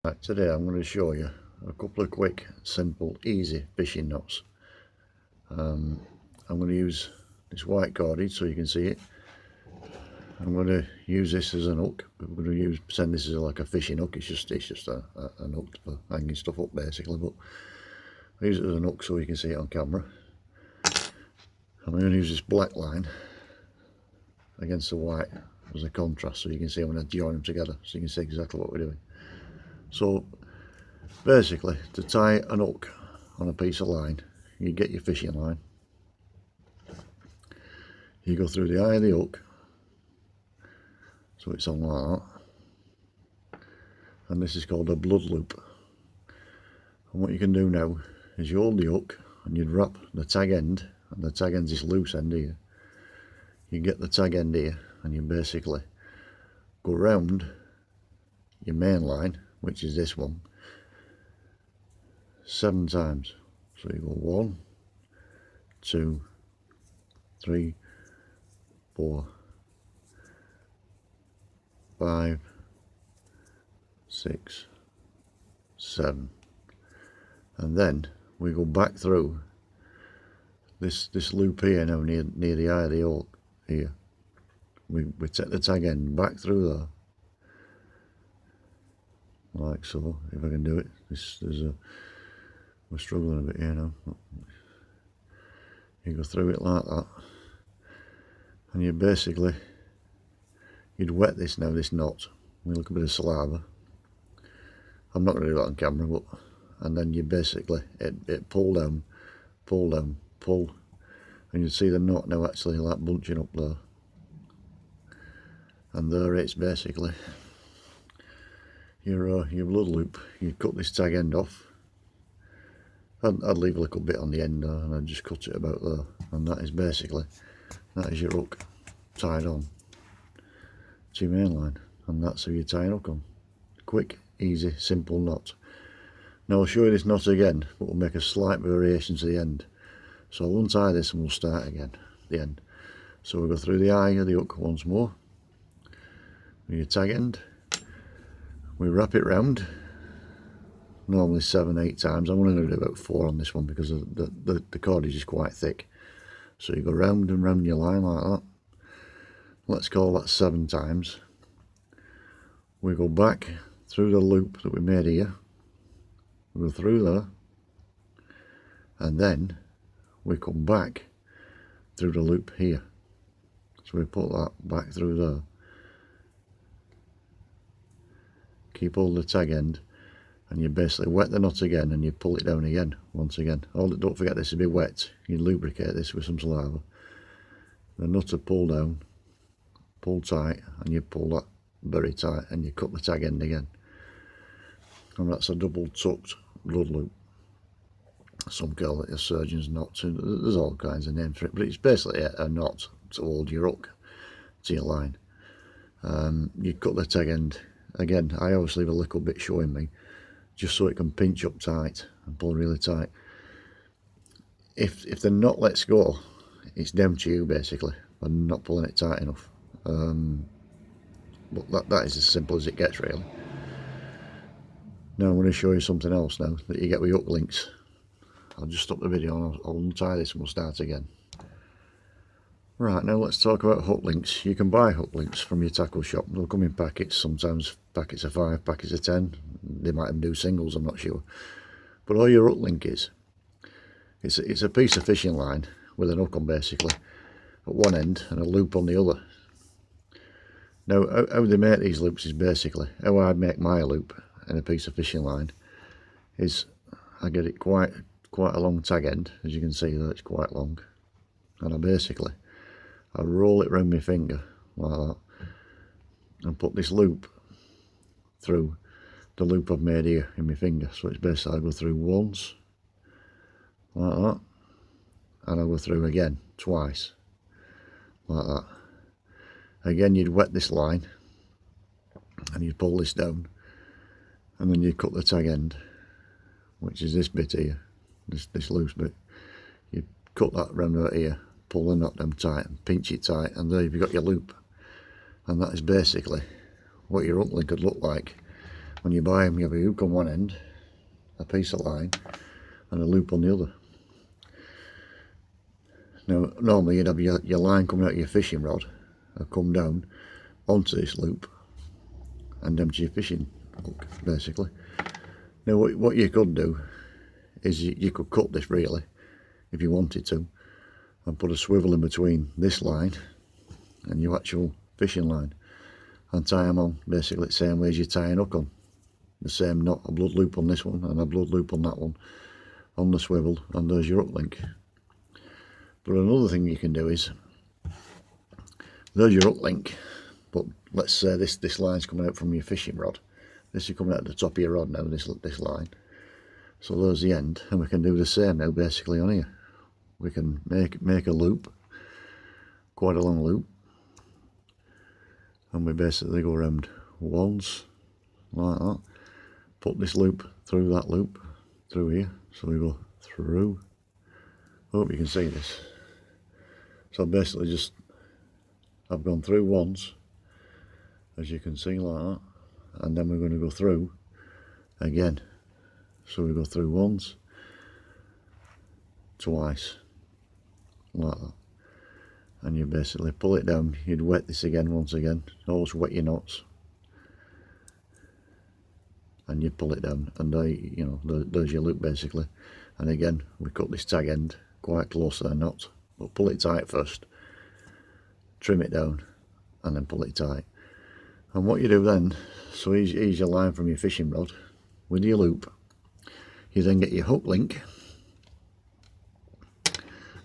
Right, today I'm going to show you a couple of quick, simple, easy fishing knots. I'm going to use this white cordage so you can see it. I'm going to use this as an hook. We're going to pretend this is like a fishing hook. It's just an hook for hanging stuff up basically, but I use it as an hook so you can see it on camera. I'm going to use this black line against the white as a contrast so you can see I'm going to join them together so you can see exactly what we're doing. So basically, to tie an hook on a piece of line, you get your fishing line, you go through the eye of the hook, so it's on like that, and this is called a blood loop. And what you can do now is you hold the hook and you'd wrap the tag end, and the tag end's this loose end here. You get the tag end here and you basically go round your main line, which is this one, 7 times. So you go 1, 2, 3, 4, 5, 6, 7, and then we go back through this loop here now near the eye of the hook here. We take the tag end back through there, like so. If I can do it, we're struggling a bit here now. You go through it like that, and you'd wet this now, this knot. We look a bit of saliva. I'm not going to do that on camera, but and then you basically it pull down, pull, and you'd see the knot now actually like bunching up there. And there it's basically your blood loop. You cut this tag end off. I'd leave a little bit on the end there, and I'd just cut it about there, and that is your hook tied on to your main line, and that's how you tie an hook on. Quick, easy, simple knot. Now I'll show you this knot again, but we'll make a slight variation to the end. So I'll untie this and we'll start again at the end. So we'll go through the eye of the hook once more with your tag end. We wrap it round, normally 7-8 times. I'm only going to do about 4 on this one because the cordage is quite thick. So you go round and round your line like that. Let's call that 7 times. We go back through the loop that we made here. We go through there, and then we come back through the loop here. So we put that back through there. Keep hold of the tag end, and you basically wet the knot again, and you pull it down again once again. Don't forget this to be wet. You lubricate this with some saliva. The nut will pull down, pull tight, and you pull that very tight, and you cut the tag end again. And that's a double tucked blood loop. Some call it a surgeon's knot. There's all kinds of names for it, but it's basically a knot to hold your hook to your line. You cut the tag end again. I always leave a little bit showing me, just so it can pinch up tight and pull really tight. If the knot lets go, it's down to you basically for not pulling it tight enough. But that is as simple as it gets really. Now I'm going to show you something else now that you get with hook links. I'll just stop the video and I'll untie this and we'll start again. Right, now let's talk about hook links. You can buy hook links from your tackle shop. They'll come in packets, sometimes packets of 5, packets of 10. They might even do singles, I'm not sure. But all your hook link is, it's a piece of fishing line with an hook on basically at one end and a loop on the other. Now how they make these loops is basically, how I'd make my loop in a piece of fishing line is I get it quite a long tag end, as you can see there, it's quite long, and I roll it around my finger like that and put this loop through the loop I've made here in my finger. So it's basically I go through once like that, and I'll go through again twice like that. Again, you'd wet this line and you'd pull this down, and then you cut the tag end, which is this bit here, this loose bit. You cut that round right here, pull the knot down tight and pinch it tight, and there you've got your loop. And that is basically what your hook link could look like When you buy them, you have a hook on one end, a piece of line, and a loop on the other. Now normally you'd have your line coming out of your fishing rod and come down onto this loop and empty your fishing hook basically. Now what you could do is you could cut this really if you wanted to and put a swivel in between this line and your actual fishing line and tie them on basically the same way as you tie an hook on. The same knot, a blood loop on this one and a blood loop on that one on the swivel, and there's your hook link. But another thing you can do is, there's your hook link, but let's say this line's coming out from your fishing rod. This is coming out at the top of your rod now, this line. So there's the end, and we can do the same now basically on here. We can make a loop, quite a long loop, and we basically go around once, like that, put this loop through that loop, through here, so we go through. I hope you can see this. So basically just, I've gone through once, as you can see like that, and then we're going to go through again. So we go through once, twice, like that. And you basically pull it down, you'd wet this again once again, always wet your knots. And you pull it down, and there's your loop basically. And again, we cut this tag end quite close to the knot, but pull it tight first, trim it down, and then pull it tight. And what you do then, so here's your line from your fishing rod with your loop. You then get your hook link,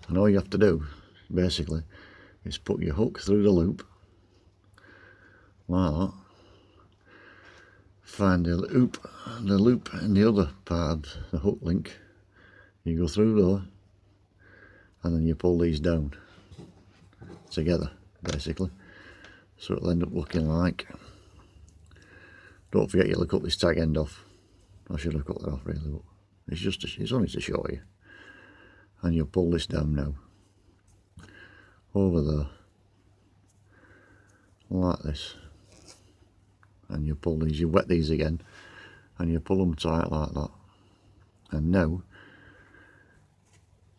and all you have to do basically is put your hook through the loop like that. Find the loop in the other part of the hook link. You go through there, and then you pull these down together basically, so it'll end up looking like. Don't forget you'll cut this tag end off. I should have cut that off really, but it's only to show you. And you'll pull this down now over there like this, and you pull these, you wet these again, and you pull them tight like that. And now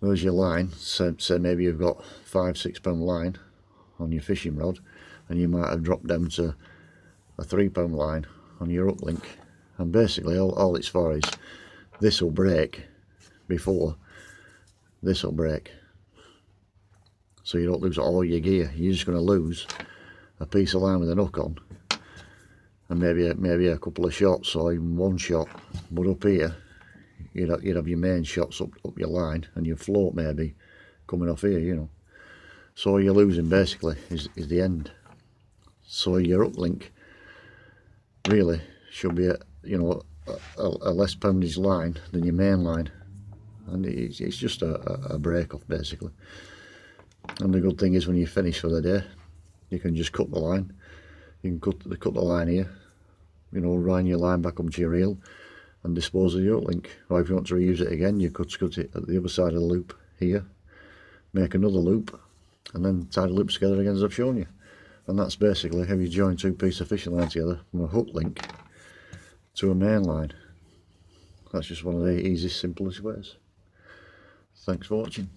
there's your line. So maybe you've got 5-6 pound line on your fishing rod, and you might have dropped down to a 3 pound line on your hook link. And basically all it's for is this will break before this will break, so you don't lose all your gear. You're just going to lose a piece of line with an hook on, and maybe a couple of shots or even one shot. But up here you'd have your main shots up your line, and your float maybe coming off here, So all you're losing basically is the end. So your hook link really should be a less poundage line than your main line, and it's just a break off basically. And the good thing is when you finish for the day, you can just cut the line. You can cut the line here, run your line back onto your reel and dispose of your hook link. Or if you want to reuse it again, you could cut it at the other side of the loop here, make another loop, and then tie the loops together again as I've shown you. And that's basically how you join two pieces of fishing line together from a hook link to a main line. That's just one of the easiest, simplest ways. Thanks for watching.